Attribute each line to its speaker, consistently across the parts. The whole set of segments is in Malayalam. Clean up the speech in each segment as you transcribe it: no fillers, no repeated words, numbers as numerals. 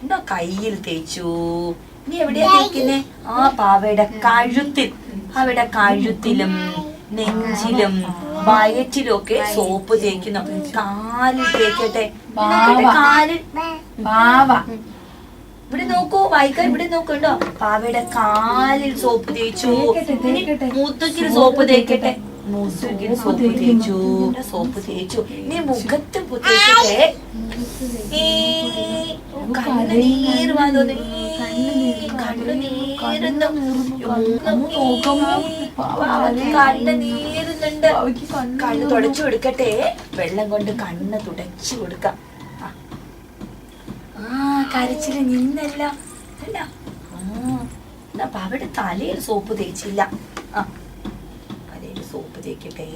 Speaker 1: എന്തോ കയ്യിൽ തേച്ചു. നീ എവിടെയാ തേക്കുന്നേ? ആ പാവയുടെ കഴുത്തിൽ. അവിടെ കഴുത്തിലും നെഞ്ചിലും വയറ്റിലും ഒക്കെ സോപ്പ് തേക്കുന്നു. കാലിൽ തേക്കട്ടെ. കാലിൽ പാവ ഇവിടെ നോക്കൂ, വായിക്കാൻ ഇവിടെ നോക്കണ്ടോ? പാവയുടെ കാലിൽ സോപ്പ് തേച്ചു. മുത്തുക്കിൽ സോപ്പ് തേക്കട്ടെ. മുത്തുക്കിൽ സോപ്പ് തേച്ചു. സോപ്പ് തേച്ചു. നീ മുഖത്ത് തേക്കട്ടെ. കണ്ണുനീർ വന്നു. കണ്ണുനീരുന്നുണ്ട്. കണ്ണ് തുടച്ചു കൊടുക്കട്ടെ. വെള്ളം കൊണ്ട് കണ്ണ് തുടച്ചു കൊടുക്കാം. കരച്ചില് നിന്നല്ല അല്ല. അവിടെ തലയിൽ സോപ്പ് തേച്ചില്ല. തലയിൽ സോപ്പ് തേക്കട്ടെ.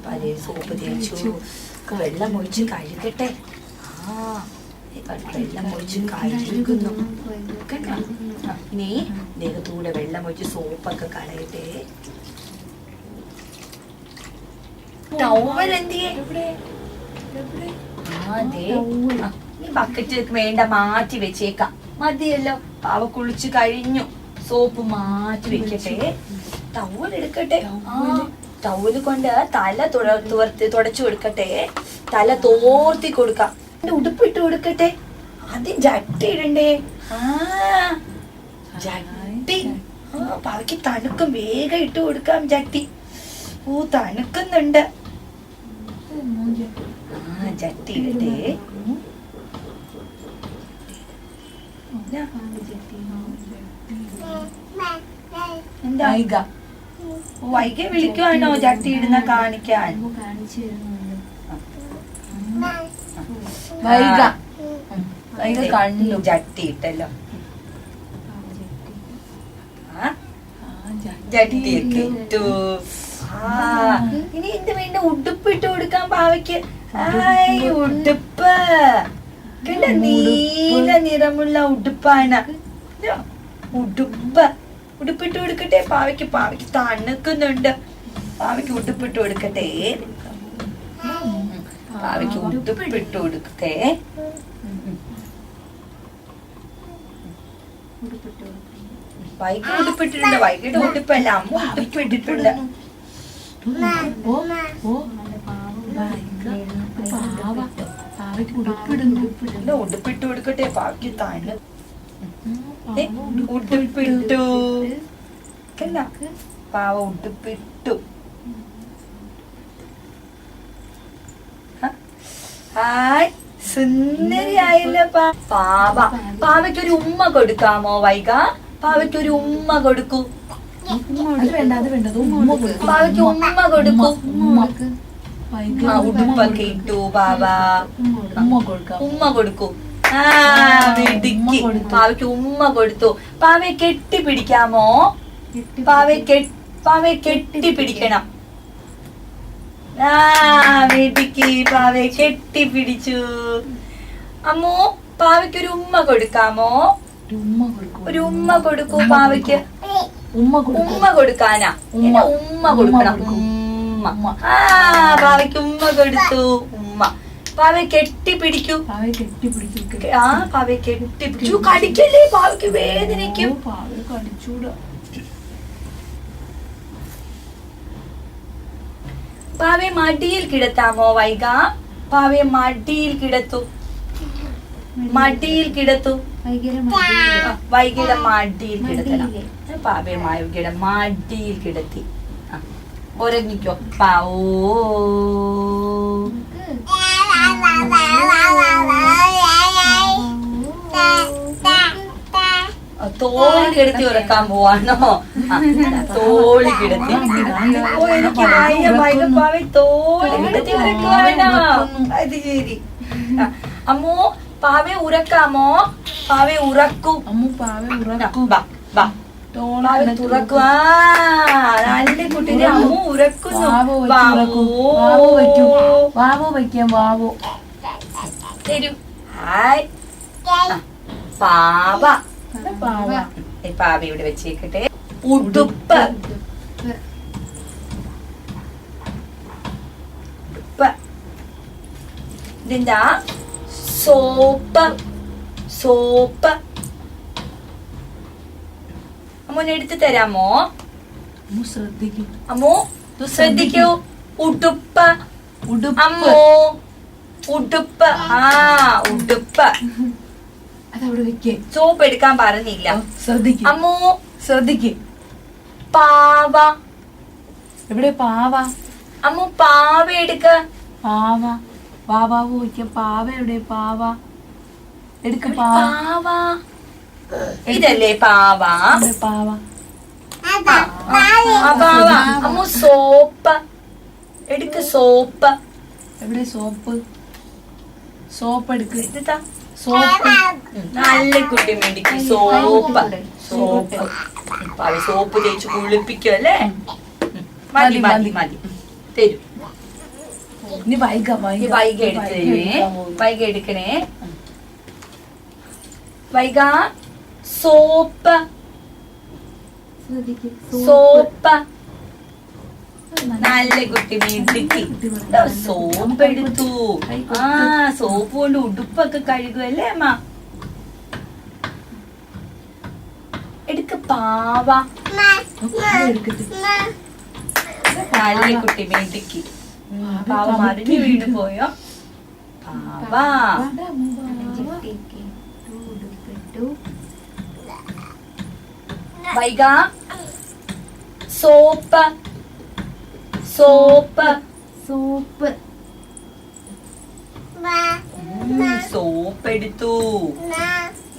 Speaker 1: തലയിൽ സോപ്പ് തേച്ചു. വെള്ളം ഒഴിച്ച് കഴുകട്ടെ. വെള്ളം ഒഴിച്ച് കഴുകുന്നു. ഇനി ദേഹത്തൂടെ വെള്ളം ഒഴിച്ച് സോപ്പൊക്കെ കളയട്ടെ. ടവൽ എന്തിയെ? ഈ ബക്കറ്റ് വേണ്ട, മാറ്റി വെച്ചേക്കാം. മതിയല്ലോ, പാവ കുളിച്ചു കഴിഞ്ഞു. സോപ്പ് മാറ്റി വെക്കട്ടെ. ടവൽ എടുക്കട്ടെ. ടവല് കൊണ്ട് തല തുടച്ചു കൊടുക്കട്ടെ. തല തോർത്തി കൊടുക്കാം. ഉടുപ്പിട്ട് കൊടുക്കട്ടെ. ആദ്യം ജട്ടി ഇടണ്ടേ? ജട്ടി. പാവയ്ക്ക് തണുക്കും. വേഗം ഇട്ട് കൊടുക്കാം ജട്ടി. തണുക്കുന്നുണ്ട്. ജട്ടി ഇടട്ടെ. എന്താ വൈക വിളിക്കുവാണോ ജട്ടി ഇടുന്ന കാണിക്കാൻ? കണ്ണു ജട്ടി ഇട്ടല്ലോ. ജട്ടിയൊക്കെ ഇട്ടു. ഇനി എന്ത് വേണ്ട? ഉടുപ്പ് ഇട്ട് കൊടുക്കാൻ പാവയ്ക്ക്. ഉടുപ്പ് കണ്ട, നീല നിറമുള്ള ഉടുപ്പാണ്. ഉടുപ്പ്. ഉടുപ്പിട്ട് കൊടുക്കട്ടെ പാവയ്ക്ക്. പാവയ്ക്ക് തണുക്കുന്നുണ്ട്. പാവയ്ക്ക് ഉടുപ്പിട്ട് കൊടുക്കട്ടെ. പാവയ്ക്ക് ഉടുപ്പിട്ട് കൊടുക്കട്ടെ. വൈകി ഉടുപ്പിട്ടിട്ടുണ്ട്. വൈകിട്ട് ഉടുപ്പല്ല, അമ്മ ഉടുപ്പിട്ടിട്ടുണ്ട്. ഉടുപ്പിട്ട് കൊടുക്കട്ടെ. പാവയ്ക്ക് തണു. ഉടുപ്പിട്ടു. പാവ ഉടുപ്പിട്ടു. ഹായ്, സുന്ദരിയായില്ല പാവ. പാവയ്ക്കൊരു ഉമ്മ കൊടുക്കാമോ വൈക? പാവയ്ക്കൊരു ഉമ്മ കൊടുക്കൂ. പാവയ്ക്ക് ഉമ്മ കൊടുക്കൂ. ഉടുപ്പൊക്കെ ഇട്ടു പാവ. ഉമ്മ കൊടുക്കൂ. പാവയ്ക്ക് ഉമ്മ കൊടുത്തു. പാവയെ കെട്ടിപ്പിടിക്കാമോ? പാവയെ കെട്ടിപ്പിടിക്കണം. വീട്ടിക്ക് പാവയെ കെട്ടിപ്പിടിച്ചു. അമ്മോ, പാവയ്ക്കൊരു ഉമ്മ കൊടുക്കാമോ? ഒരു ഉമ്മ കൊടുക്കൂ പാവയ്ക്ക്. ഉമ്മ കൊടുക്കാനാ? ഉമ്മ കൊടുക്കണം. ഉമ്മ. പാവയ്ക്ക് ഉമ്മ കൊടുത്തു. ഉമ്മ. പാവയെ കെട്ടിപ്പിടിക്കൂ. പാവയെ കെട്ടിപ്പിടിച്ചു. കടിക്കല്ലേ, പാവയ്ക്ക് വേദനിക്കും. പാവയെ മടിയിൽ കിടത്താമോ വൈക? പാവയെ മടിയിൽ കിടത്തു. മടിയിൽ കിടത്തു. വൈകിയുടെ മടിയിൽ കിടത്തണം. പാവയെ വൈകിയുടെ മടിയിൽ കിടത്തി. ഒരങ്ങിക്കോ പാവോ. തോളി കിടത്തി ഉറക്കാൻ പോവാണോ? തോളി കിടത്തി. എനിക്ക് വൈകപ്പാവെ തോളി കിടത്തി ഉറക്കുവാണോ? അത് ശരി. അമ്മോ, പാവെ ഉറക്കാമോ? പാവെ ഉറക്കൂ. തുറക്കൂ. നല്ല കുട്ടിനെ അമ്മ ഉറക്കുന്നു. തരൂ. ഹായ് പാവ. പാവ ഇവിടെ വെച്ചേക്കട്ടെ. ഉടുപ്പ്. ഇതെന്താ? സോപ്പ്. സോപ്പ്. അമ്മൂനെ എടുത്തു തരാമോ? അമ്മു ശ്രദ്ധിക്കൂ. ഉടുപ്പ്. അമ്മു ഉടുപ്പ്. ആ ഉടുപ്പ്.
Speaker 2: അതവിടെ വെക്കേ.
Speaker 1: സോപ്പ് എടുക്കാൻ പറഞ്ഞില്ല.
Speaker 2: ശ്രദ്ധിക്കും.
Speaker 1: അമ്മു
Speaker 2: ശ്രദ്ധിക്കും.
Speaker 1: പാവ.
Speaker 2: എവിടെ പാവ?
Speaker 1: അമ്മു പാവ എടുക്ക.
Speaker 2: പാവ. പാവാവ് വയ്ക്ക. പാവ എവിടെ? പാവ എടുക്ക.
Speaker 1: പാവ. ഇതല്ലേ പാവ?
Speaker 2: പാവ.
Speaker 1: പാവ. അമ്മു സോപ്പ് എടുക്ക. സോപ്പ്
Speaker 2: എവിടെ? സോപ്പ്. സോപ്പ് എടുക്ക.
Speaker 1: ഇതാ
Speaker 2: സോപ്പ്.
Speaker 1: നല്ല കുട്ടി മേടിക്കും. സോപ്പ്. സോപ്പ്. സോപ്പ് തേച്ച് കുളിപ്പിക്കും അല്ലേ? മതി മതി മതി. തരൂ.
Speaker 2: ഇനി വൈക
Speaker 1: വൈക എടുക്കണേ. വൈക സോപ്പ്. സോപ്പ്. നല്ല കുട്ടി മേടിക്കി. സോപ്പ് എടുത്തു. ആ സോപ്പ് കൊണ്ട് ഉടുപ്പൊക്കെ കഴുകുമല്ലേ അമ്മ? എടുക്ക. പാവ. നല്ല കുട്ടി മേടിക്കി. പാവ മറിഞ്ഞു വീണ് പോയോ? പാവ. വൈക സോപ്പ്. സോപ്പ്.
Speaker 2: സോപ്പ്.
Speaker 1: സോപ്പ് എടുത്തു.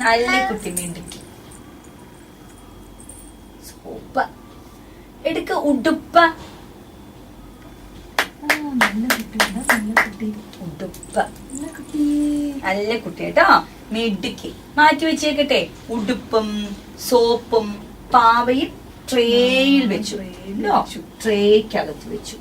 Speaker 1: നല്ല കുട്ടി മിണ്ടിക്ക്. സോപ്പ് എടുക്ക. ഉടുപ്പ്. ഉടുപ്പ്. നല്ല കുട്ടി കേട്ടോ. മിടുക്കി. മാറ്റി വെച്ചേക്കട്ടെ. ഉടുപ്പും സോപ്പും പാവയും ട്രേയിൽ വെച്ചു. ട്രേക്കകത്ത് വെച്ചു.